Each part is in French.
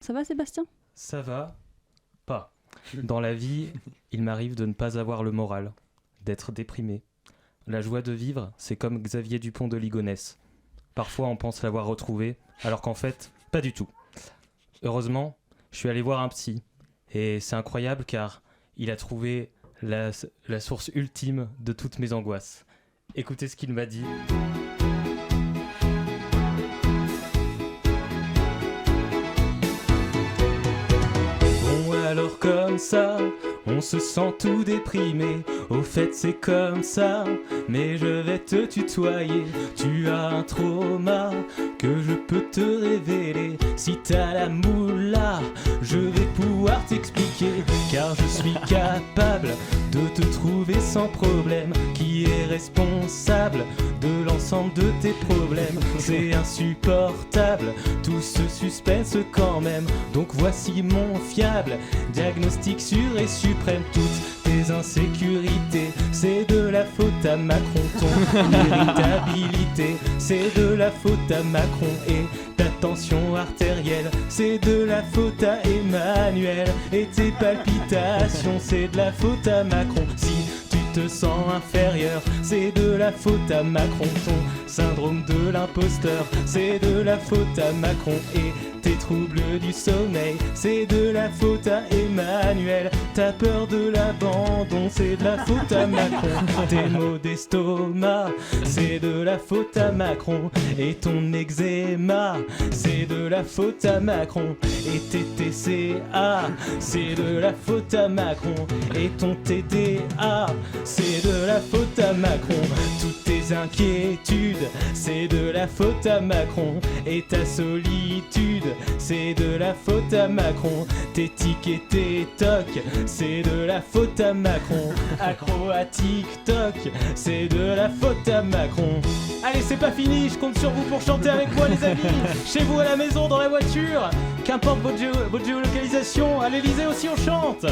Ça va Sébastien ? Ça va pas. Dans la vie, il m'arrive de ne pas avoir le moral, d'être déprimé. La joie de vivre, c'est comme Xavier Dupont de Ligonnès. Parfois on pense l'avoir retrouvé, alors qu'en fait, pas du tout. Heureusement, je suis allé voir un psy, et c'est incroyable car il a trouvé la source ultime de toutes mes angoisses. Écoutez ce qu'il m'a dit. Alors comme ça, on se sent tout déprimé. Au fait c'est comme ça, mais je vais te tutoyer. Tu as un trauma que je peux te révéler. Si t'as la moula, je vais pouvoir t'expliquer. Car je suis capable de te trouver sans problème. Qui est responsable de l'ensemble de tes problèmes? C'est insupportable, tout ce suspense quand même. Donc voici mon fiable diagnostic sûr et suprême. Toutes tes insécurités, c'est de la faute à Macron. Ton irritabilité, c'est de la faute à Macron. Et ta tension artérielle, c'est de la faute à Emmanuel. Et tes palpitations, c'est de la faute à Macron. Si tu te sens inférieur, c'est de la faute à Macron. Ton syndrome de l'imposteur, c'est de la faute à Macron. Et tes troubles du sommeil, c'est de la faute à Emmanuel. Ta peur de l'abandon, c'est de la faute à Macron. Tes maux d'estomac, c'est de la faute à Macron. Et ton eczéma, c'est de la faute à Macron. Et tes TCA, c'est de la faute à Macron. Et ton TDA, c'est de la faute à Macron. Toutes tes inquiétudes, c'est de la faute à Macron. Et ta solitude, c'est de la faute à Macron. Tes tics et tes tocs, c'est de la faute à Macron. Accro à TikTok, c'est de la faute à Macron. Allez, c'est pas fini, je compte sur vous pour chanter avec moi les amis. Chez vous, à la maison, dans la voiture, qu'importe votre géolocalisation, à l'Elysée aussi on chante.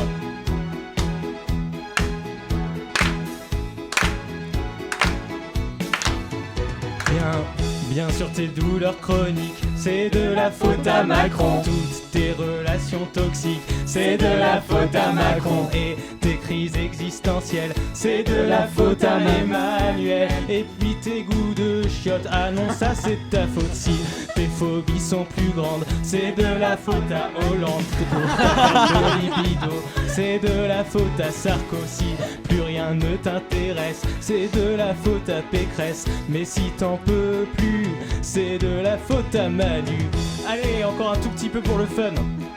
Bien sûr tes douleurs chroniques, c'est de la faute à Macron. Toutes tes relations toxiques, c'est de la faute à Macron. Et tes crises existentielles, c'est de la faute à Emmanuel. Et puis tes goûts de chiottes, ah non ça c'est ta faute. Si tes phobies sont plus grandes, c'est de la faute à Hollande. Pour ta perte de libido, c'est de la faute à Sarkozy. Plus rien ne t'intéresse, c'est de la faute à Pécresse. Mais si t'en peux plus, c'est de la faute à Manu. Allez, encore un tout petit peu pour le fun.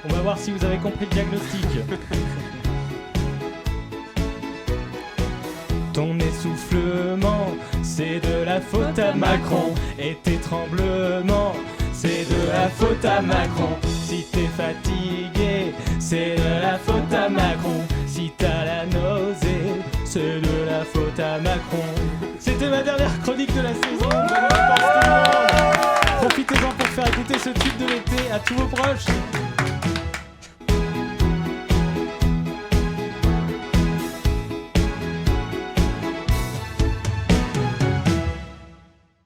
On va voir si vous avez compris le diagnostic. Ton essoufflement, c'est de la faute à Macron. Et tes tremblements, c'est de la faute à Macron. Si t'es fatigué, c'est de la faute à Macron. Si t'as la nausée, c'est de la faute à Macron. C'était ma dernière chronique de la saison. Bonnes vacances tout le monde. Profitez-en pour faire écouter ce tube de l'été à tous vos proches.